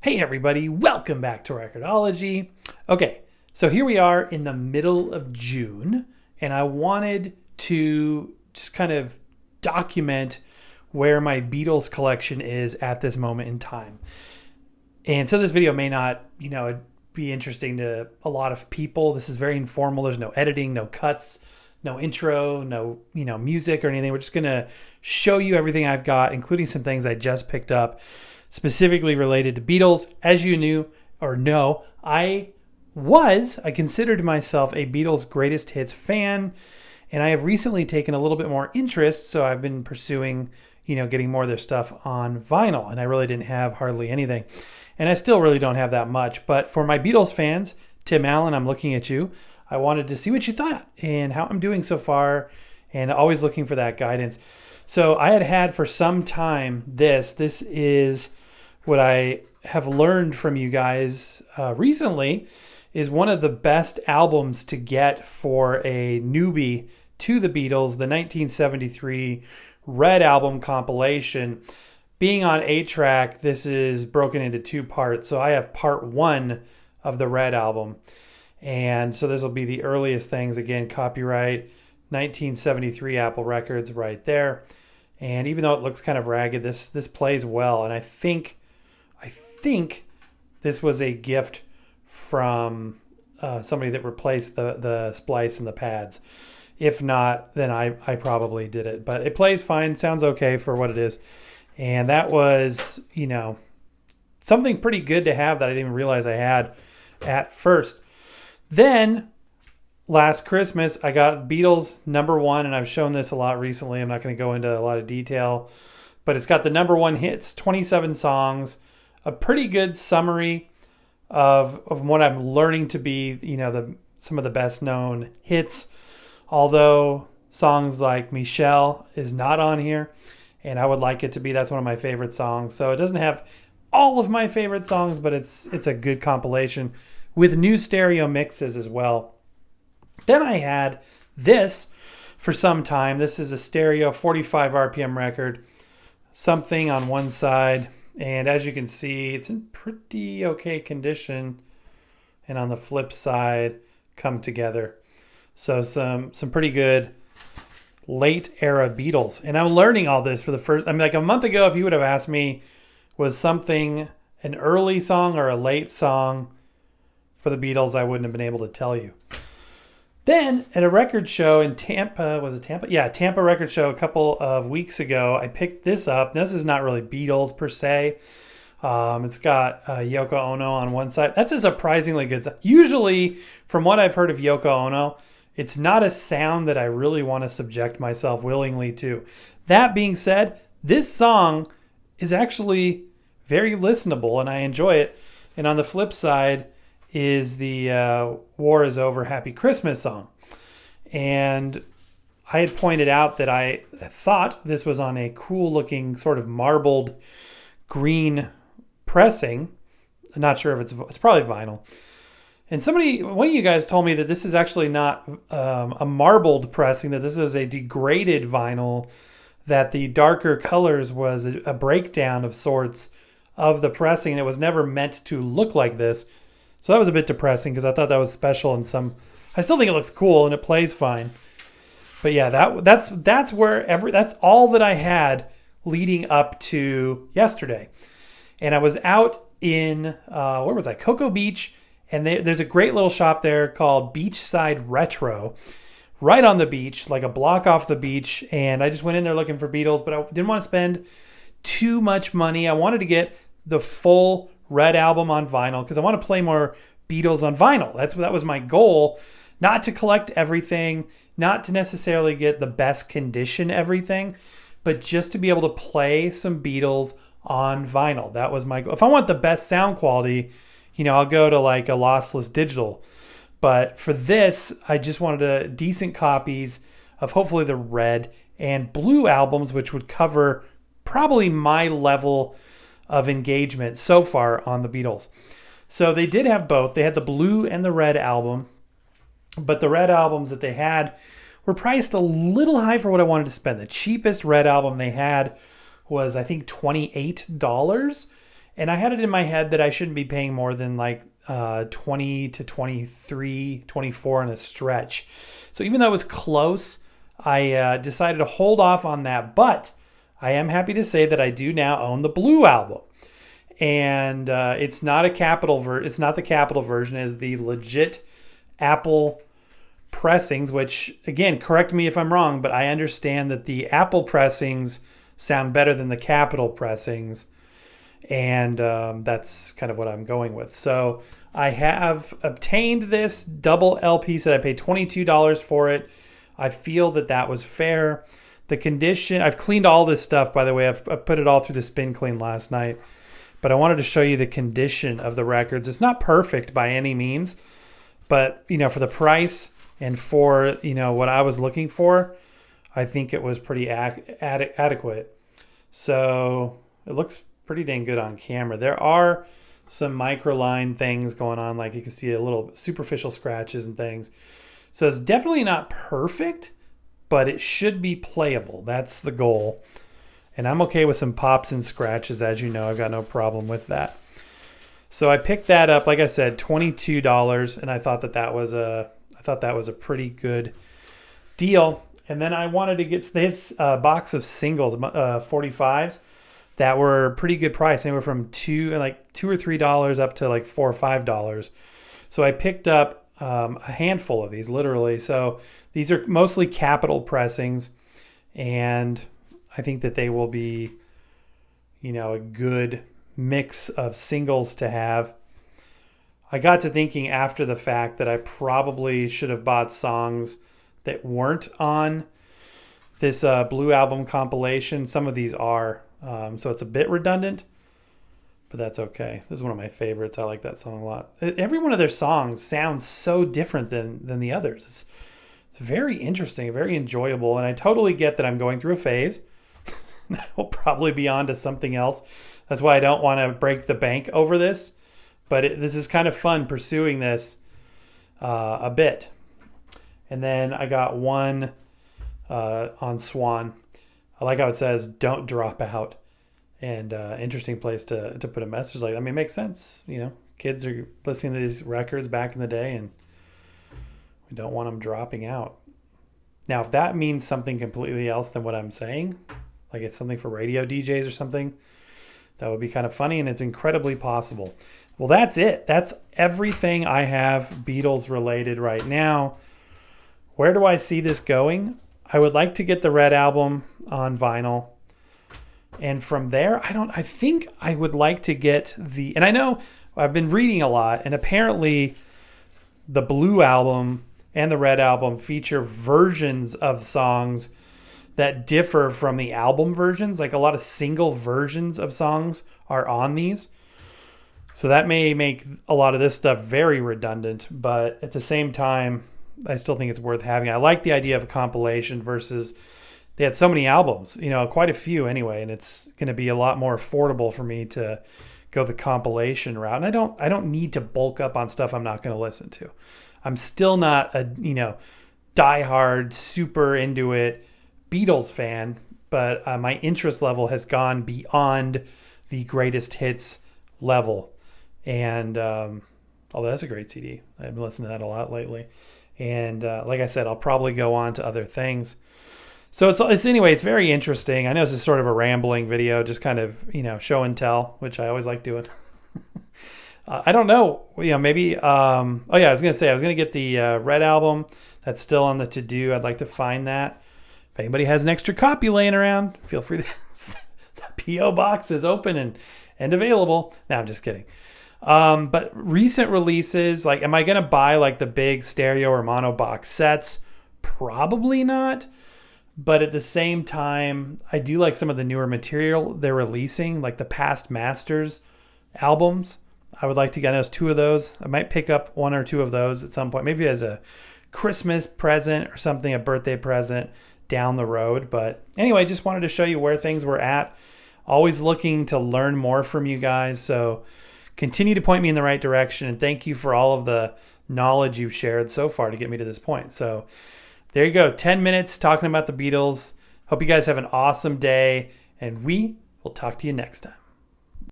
Hey everybody, welcome back to Record-ology. Okay, so here we are in the middle of June, and I wanted to just kind of document where my Beatles collection is at this moment in time. And so this video may not, be interesting to a lot of people. This is very informal. There's no editing, no cuts, no intro, no, music or anything. We're just going to show you everything I've got, including some things I just picked up specifically related to Beatles. As you knew or know, I considered myself a Beatles greatest hits fan, and I have recently taken a little bit more interest, so I've been pursuing, getting more of their stuff on vinyl, and I really didn't have hardly anything. And I still really don't have that much, but for my Beatles fans, Tim Allen, I'm looking at you. I wanted to see what you thought and how I'm doing so far, and always looking for that guidance. So I had for some time this is what I have learned from you guys recently is one of the best albums to get for a newbie to the Beatles, the 1973 Red Album compilation. Being on 8-track, this is broken into two parts. So I have part one of the Red Album. And so this will be the earliest things. Again, copyright 1973 Apple Records right there. And even though it looks kind of ragged, this plays well. And I think this was a gift from somebody that replaced the splice and the pads. If not, then I probably did it. But it plays fine, sounds okay for what it is. And that was, something pretty good to have that I didn't even realize I had at first. Then last Christmas, I got Beatles #1, and I've shown this a lot recently. I'm not going to go into a lot of detail, but it's got the #1 hits, 27 songs, a pretty good summary of what I'm learning to be, some of the best known hits. Although songs like Michelle is not on here, and I would like it to be. That's one of my favorite songs. So it doesn't have all of my favorite songs, but it's a good compilation with new stereo mixes as well. Then I had this for some time. This is a stereo 45 RPM record, something on one side. And as you can see, it's in pretty okay condition. And on the flip side, come together. So some pretty good late era Beatles. And I'm learning all this for the first, like a month ago, if you would have asked me, was something an early song or a late song for the Beatles, I wouldn't have been able to tell you. Then at a record show in Tampa, was it Tampa? Yeah, Tampa record show a couple of weeks ago, I picked this up. Now, this is not really Beatles per se. It's got Yoko Ono on one side. That's a surprisingly good sound. Usually, from what I've heard of Yoko Ono, it's not a sound that I really want to subject myself willingly to. That being said, this song is actually very listenable, and I enjoy it. And on the flip side is the War Is Over, Happy Christmas song. And I had pointed out that I thought this was on a cool looking sort of marbled green pressing. I'm not sure if it's probably vinyl. And one of you guys told me that this is actually not a marbled pressing, that this is a degraded vinyl, that the darker colors was a breakdown of sorts of the pressing. It was never meant to look like this. So that was a bit depressing because I thought that was special and I still think it looks cool and it plays fine. But yeah, that's all that I had leading up to yesterday. And I was out in where was I? Cocoa Beach, and there's a great little shop there called Beachside Retro, right on the beach, like a block off the beach. And I just went in there looking for Beatles, but I didn't want to spend too much money. I wanted to get the full Red Album on vinyl because I want to play more Beatles on vinyl. That was my goal, not to collect everything, not to necessarily get the best condition everything, but just to be able to play some Beatles on vinyl. That was my goal. If I want the best sound quality, I'll go to like a lossless digital. But for this, I just wanted decent copies of hopefully the red and blue albums, which would cover probably my level of engagement so far on the Beatles. So they did have both. They had the blue and the red album, but the red albums that they had were priced a little high for what I wanted to spend. The cheapest red album they had was, I think, $28, And I had it in my head that I shouldn't be paying more than like 20 to 23, 24 in a stretch. So even though it was close, I decided to hold off on that. But I am happy to say that I do now own the Blue album. And it's not it's not the Capitol version, it's the legit Apple pressings, which, again, correct me if I'm wrong, but I understand that the Apple pressings sound better than the Capitol pressings, and that's kind of what I'm going with. So I have obtained this double LP set. I paid $22 for it. I feel that that was fair. The condition, I've cleaned all this stuff, by the way. I put it all through the spin clean last night, but I wanted to show you the condition of the records. It's not perfect by any means, but for the price and for what I was looking for, I think it was pretty adequate. So it looks pretty dang good on camera. There are some microline things going on, like you can see a little superficial scratches and things. So it's definitely not perfect, but it should be playable. That's the goal. And I'm okay with some pops and scratches, as you know. I've got no problem with that. So I picked that up, like I said, $22, and I thought that was a pretty good deal. And then I wanted to get this box of singles, 45s, that were pretty good price. Anywhere from $2 or $3 up to like $4 or $5. So I picked up a handful of these, literally. So these are mostly Capitol pressings, and I think that they will be, a good mix of singles to have. I got to thinking after the fact that I probably should have bought songs that weren't on this Blue album compilation. Some of these are, so it's a bit redundant, but that's okay. This is one of my favorites. I like that song a lot. Every one of their songs sounds so different than the others. It's very interesting, very enjoyable, and I totally get that I'm going through a phase. I'll probably be on to something else. That's why I don't want to break the bank over this. But this is kind of fun pursuing this a bit. And then I got one on Swan. I like how it says, "Don't drop out." And interesting place to put a message like that. I mean, it makes sense. Kids are listening to these records back in the day, and we don't want them dropping out. Now, if that means something completely else than what I'm saying, like it's something for radio DJs or something, that would be kind of funny, and it's incredibly possible. Well, that's it. That's everything I have Beatles related right now. Where do I see this going? I would like to get the Red album on vinyl. And from there, I think I would like to get and I know I've been reading a lot, and apparently the Blue album and the Red album feature versions of songs that differ from the album versions. Like a lot of single versions of songs are on these. So that may make a lot of this stuff very redundant, but at the same time, I still think it's worth having. I like the idea of a compilation versus they had so many albums, quite a few anyway, and it's going to be a lot more affordable for me to go the compilation route. And I don't need to bulk up on stuff I'm not going to listen to. I'm still not a, diehard, super into it Beatles fan, but my interest level has gone beyond the greatest hits level. And although that's a great CD, I've been listening to that a lot lately. And like I said, I'll probably go on to other things. So it's very interesting. I know this is sort of a rambling video, just kind of show and tell, which I always like doing. I don't know, maybe. I was gonna get the Red album. That's still on the to-do. I'd like to find that. If anybody has an extra copy laying around, feel free to. The PO box is open and available. No, I'm just kidding. But recent releases, like, am I going to buy like the big stereo or mono box sets? Probably not. But at the same time, I do like some of the newer material they're releasing, like the past Masters albums. I would like to get those 2 of those. I might pick up 1 or 2 of those at some point, maybe as a Christmas present or something, a birthday present down the road. But anyway, just wanted to show you where things were at. Always looking to learn more from you guys. So continue to point me in the right direction. And thank you for all of the knowledge you've shared so far to get me to this point. So there you go. 10 minutes talking about the Beatles. Hope you guys have an awesome day. And we will talk to you next time.